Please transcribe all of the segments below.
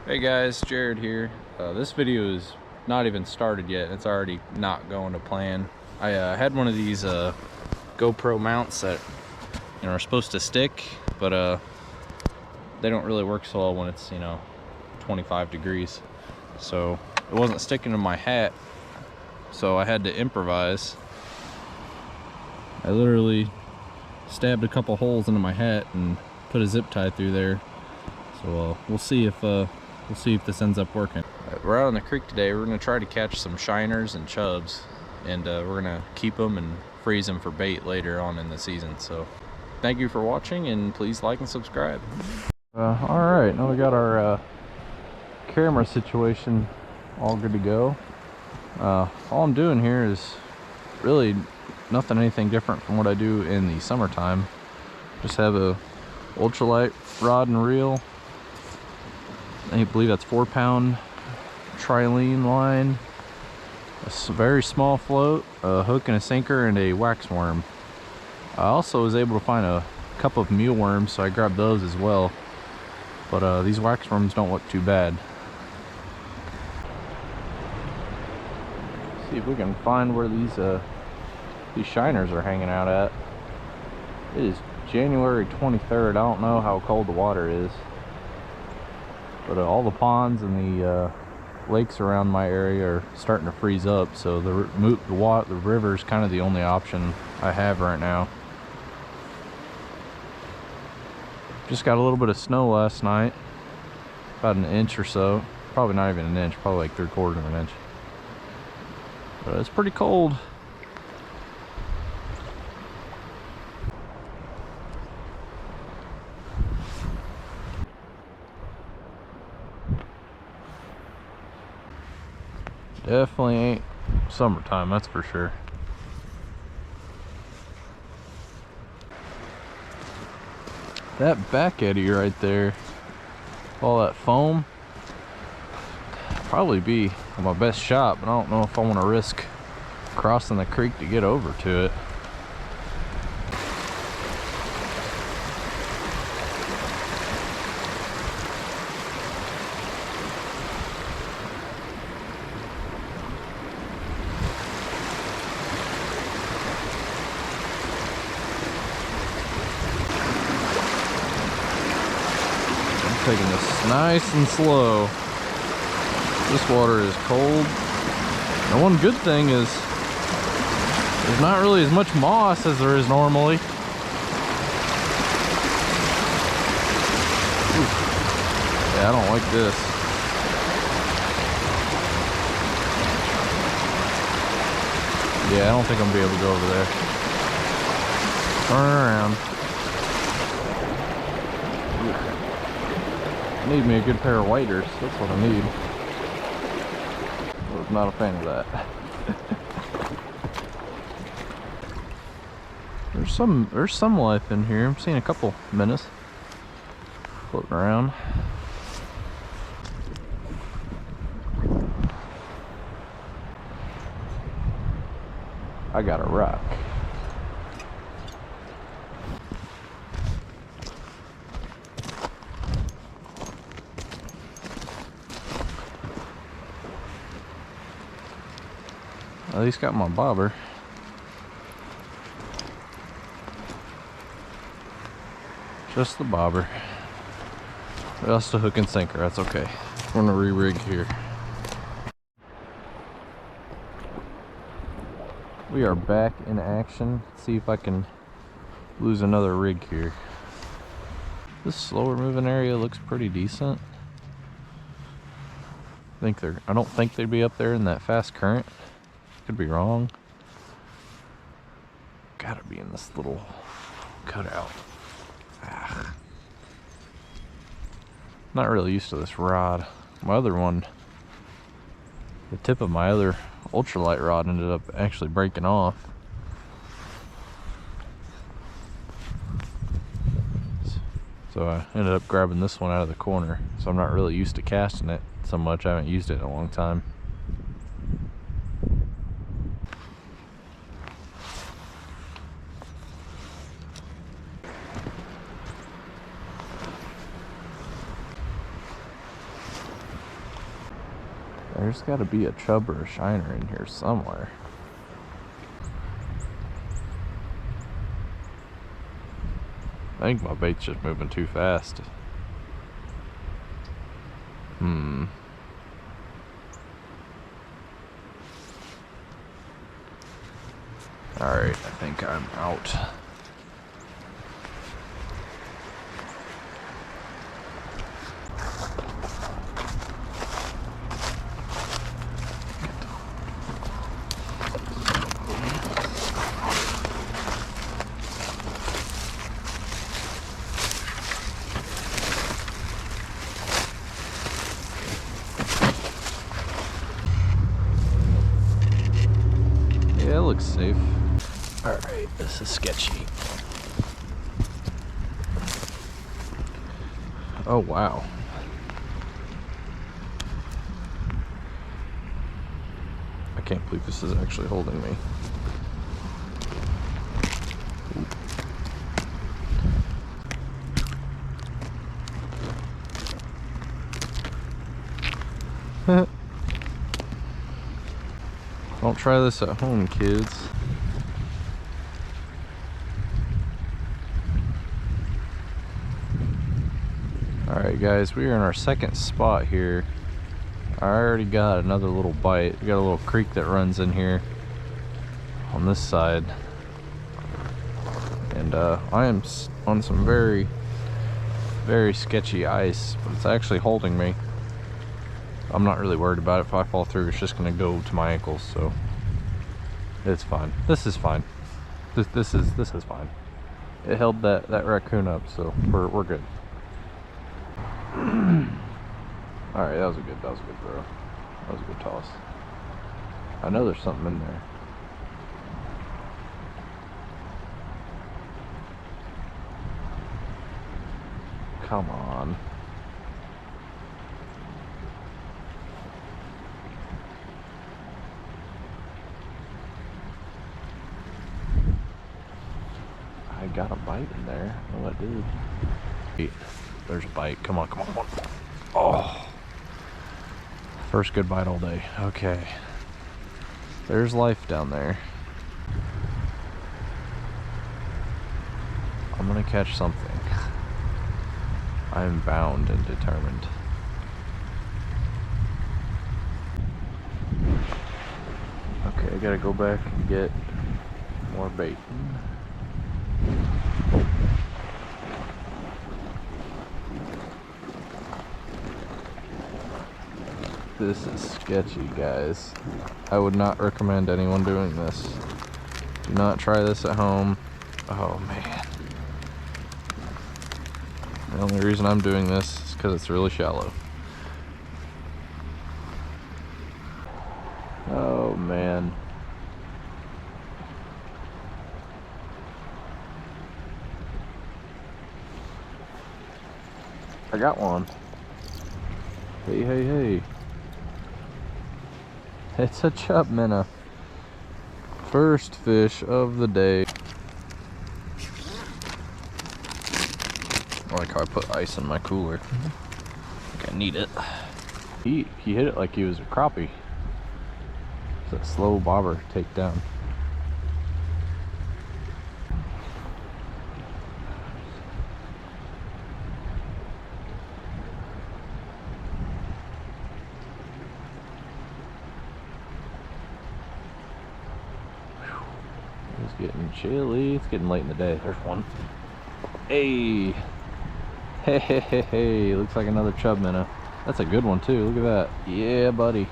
Hey guys, Jared here. This video is not even started yet. It's already not going to plan. I had one of these GoPro mounts that are supposed to stick, but they don't really work so well when it's 25 degrees. So it wasn't sticking to my hat, so I had to improvise. I literally stabbed a couple holes into my hat and put a zip tie through there. So we'll see if this ends up working. We're out on the creek today. We're gonna try to catch some shiners and chubs, and we're gonna keep them and freeze them for bait later on in the season. So thank you for watching, and please like and subscribe. All right, now we got our camera situation all good to go. All I'm doing here is really anything different from what I do in the summertime. Just have a ultralight rod and reel. I believe that's 4-pound trilene line, a very small float, a hook and a sinker, and a wax worm. I also was able to find a couple of mealworms, so I grabbed those as well. But these wax worms don't look too bad. See if we can find where these shiners are hanging out at. It is January 23rd. I don't know how cold the water is, but all the ponds and the lakes around my area are starting to freeze up, so the river is kind of the only option I have right now. Just got a little bit of snow last night, about an inch or so. Probably not even an inch, probably like 3/4 of an inch. But it's pretty cold. Definitely ain't summertime, that's for sure. That back eddy right there, all that foam, probably be my best shot, but I don't know if I want to risk crossing the creek to get over to it. Taking this nice and slow. This water is cold. And one good thing is there's not really as much moss as there is normally. Ooh. Yeah, I don't like this. Yeah, I don't think I'm gonna be able to go over there. Turn around. I need me a good pair of waders. That's what I need. I was not a fan of that. There's some life in here. I'm seeing a couple minnows floating around. I got a rock. At least got my bobber. Just the bobber. Just a hook and sinker, that's okay. We're gonna re-rig here. We are back in action. Let's see if I can lose another rig here. This slower moving area looks pretty decent. I don't think they'd be up there in that fast current. Could be wrong. Gotta be in this little cutout. Not really used to this rod. My other one, the tip of my other ultralight rod ended up actually breaking off. So I ended up grabbing this one out of the corner. So I'm not really used to casting it so much. I haven't used it in a long time. There's got to be a chub or a shiner in here somewhere. I think my bait's just moving too fast. Alright, I think I'm out. Yeah, it looks safe. Alright, this is sketchy. Oh, wow. I can't believe this is actually holding me. Don't try this at home, kids. Alright guys, we are in our second spot here. I already got another little bite. We got a little creek that runs in here on this side. And I am on some very, very sketchy ice, but it's actually holding me. I'm not really worried about it. If I fall through, it's just gonna go to my ankles, so it's fine. This is fine. This is fine. It held that raccoon up, so we're good. Alright, that was a good throw. That was a good toss. I know there's something in there. Come on. I got a bite in there. Oh, I did. Hey, there's a bite. Come on, come on, come on. Oh. First good bite all day. Okay. There's life down there. I'm gonna catch something. I am bound and determined. Okay, I gotta go back and get more bait. This is sketchy, guys. I would not recommend anyone doing this. Do not try this at home. Oh man. The only reason I'm doing this is because it's really shallow. Oh man. I got one. Hey, hey, hey. It's a chub minnow. First fish of the day. I like how I put ice in my cooler. I think I need it. He hit it like he was a crappie. It's a slow bobber takedown. It's getting chilly. It's getting late in the day. There's one. Hey. Hey, hey, hey, hey. Looks like another chub minnow. That's a good one too. Look at that. Yeah, buddy.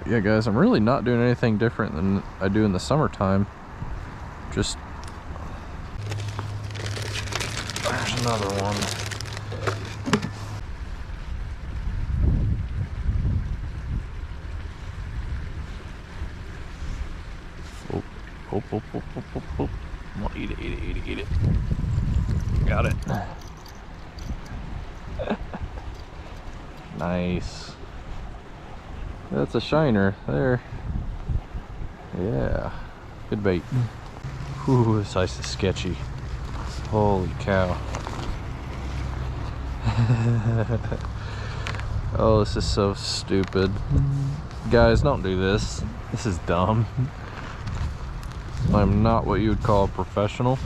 Yeah, guys, I'm really not doing anything different than I do in the summertime. Just... There's another one. Oh, oh, oh, oh, oh, oh. Come on, eat it, eat it, eat it, eat it. Got it. Nice. That's a shiner there. Yeah. Good bait. Whew, this ice is sketchy. Holy cow. Oh, this is so stupid. Guys, don't do this. This is dumb. I'm not what you would call a professional.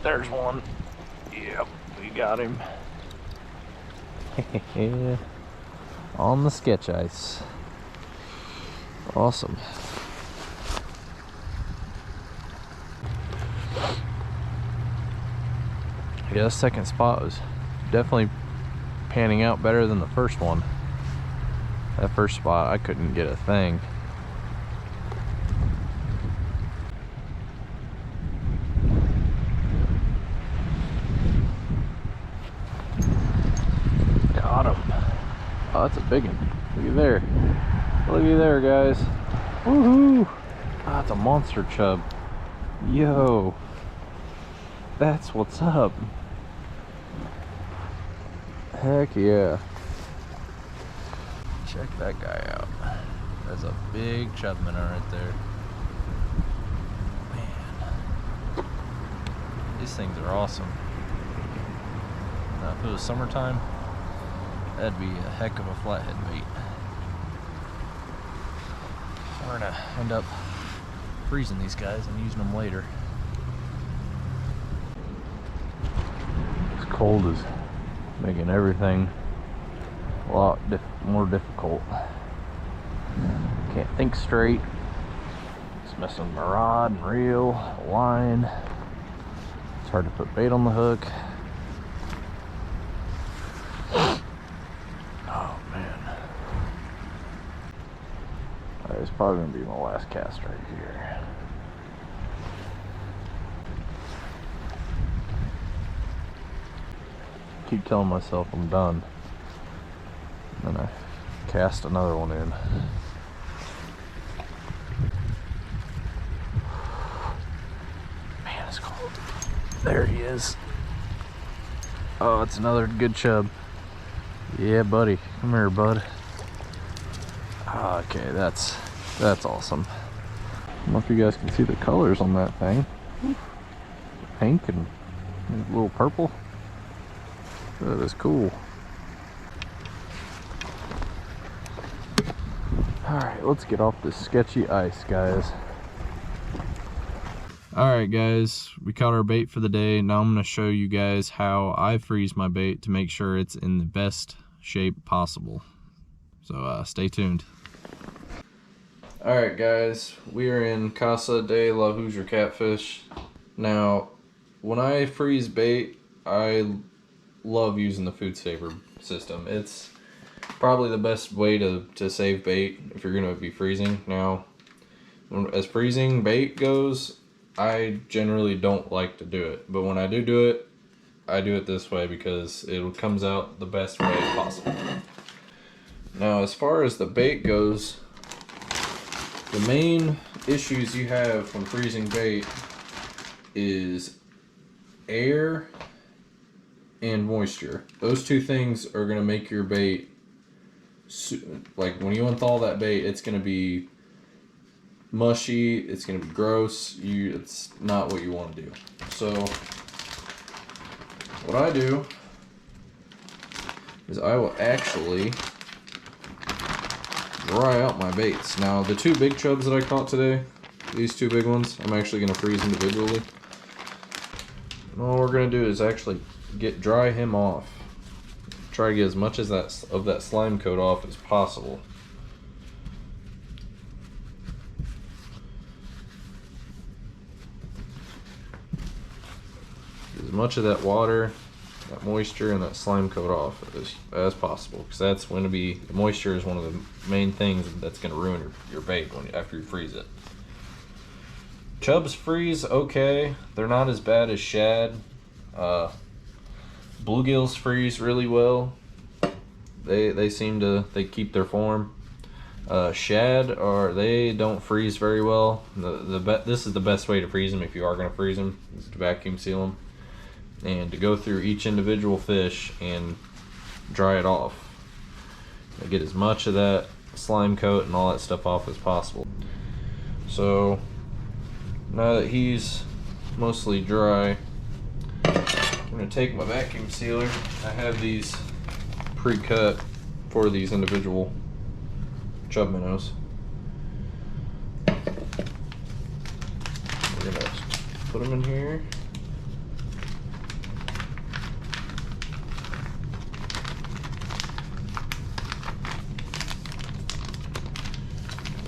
There's one. Yep, we got him. On the sketch ice. Awesome. Yeah, the second spot was definitely panning out better than the first one. That first spot, I couldn't get a thing. Got him. Oh, that's a big one. Look at there. Look at there, guys. Woohoo! Ah, it's a monster chub. Yo. That's what's up. Heck yeah. Check that guy out. That's a big chub minnow right there. Man. These things are awesome. Now, if it was summertime, that'd be a heck of a flathead bait. We're gonna end up freezing these guys and using them later. This cold is making everything a lot more difficult. Can't think straight. It's messing with my rod and reel, line. It's hard to put bait on the hook. Oh man. Alright, it's probably gonna be my last cast right here. Keep telling myself I'm done. And I cast another one in. Man, it's cold. There he is. Oh, it's another good chub. Yeah, buddy. Come here, bud. Okay, that's awesome. I don't know if you guys can see the colors on that thing. Pink and a little purple. That is cool. Alright, let's get off this sketchy ice, guys. Alright guys, we caught our bait for the day. Now I'm going to show you guys how I freeze my bait to make sure it's in the best shape possible. So stay tuned. Alright guys, we are in Casa de la Hoosier Catfish. Now, when I freeze bait, I love using the food saver system. It's probably the best way to save bait if you're going to be freezing. Now, as freezing bait goes, I generally don't like to do it. But when I do it, I do it this way because it comes out the best way possible. Now, as far as the bait goes, the main issues you have when freezing bait is air and moisture. Those two things are going to make your bait, like when you unthaw that bait, it's going to be mushy, it's going to be gross, it's not what you want to do. So what I do is I will actually dry out my baits. Now the two big chubs that I caught today, these two big ones, I'm actually going to freeze individually. And all we're going to do is actually dry him off. Try to get as much of that slime coat off as possible. As much of that water, that moisture, and that slime coat off as possible, because that's going to be, the moisture is one of the main things that's going to ruin your bait after you freeze it. Chubs freeze okay. They're not as bad as shad. Bluegills freeze really well. They keep their form. Shad they don't freeze very well. This is the best way to freeze them if you are going to freeze them, is to vacuum seal them and to go through each individual fish and dry it off. Get as much of that slime coat and all that stuff off as possible. So now that he's mostly dry, I'm gonna take my vacuum sealer. I have these pre-cut for these individual chub minnows. We're gonna put them in here.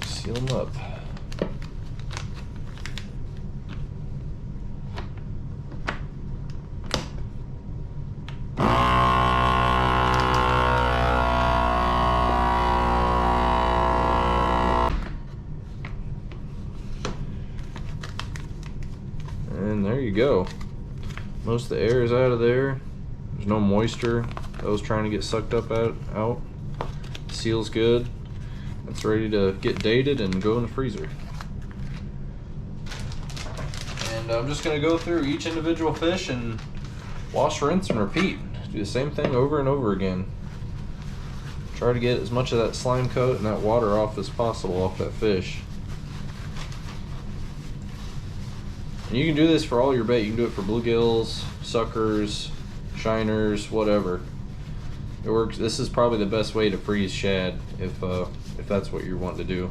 Seal them up. And there you go. Most of the air is out of there. There's no moisture that was trying to get sucked up out. Seal's good. It's ready to get dated and go in the freezer. And I'm just gonna go through each individual fish and wash, rinse, and repeat. Do the same thing over and over again. Try to get as much of that slime coat and that water off as possible off that fish. And you can do this for all your bait. You can do it for bluegills, suckers, shiners, whatever. It works. This is probably the best way to freeze shad if that's what you're wanting to do.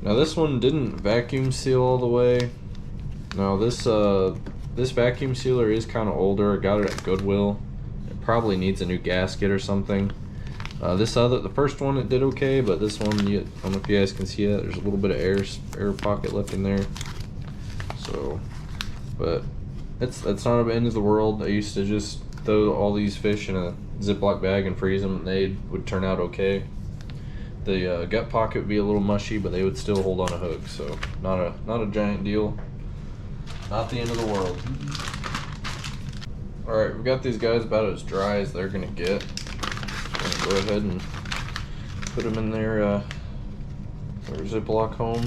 Now this one didn't vacuum seal all the way. Now this vacuum sealer is kind of older. I got it at Goodwill. It probably needs a new gasket or something. The first one it did okay, but this one, I don't know if you guys can see that. There's a little bit of air pocket left in there. So, but that's not the end of the world. I used to just throw all these fish in a Ziploc bag and freeze them, and they would turn out okay. The gut pocket would be a little mushy, but they would still hold on a hook. So not a giant deal. Not the end of the world. All right, we've got these guys about as dry as they're gonna get. Just gonna go ahead and put them in their Ziploc home.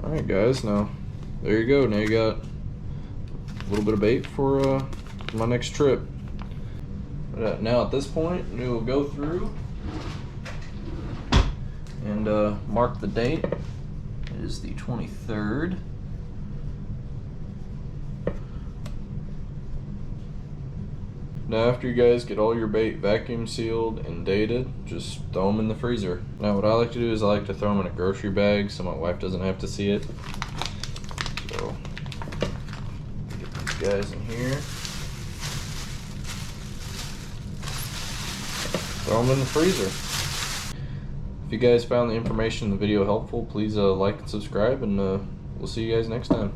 Alright guys, now there you go. Now you got a little bit of bait for my next trip. But now at this point, we will go through and mark the date. It is the 23rd. Now after you guys get all your bait vacuum sealed and dated, just throw them in the freezer. Now what I like to do is I like to throw them in a grocery bag so my wife doesn't have to see it. So get these guys in here. Throw them in the freezer. If you guys found the information in the video helpful, please like and subscribe, and we'll see you guys next time.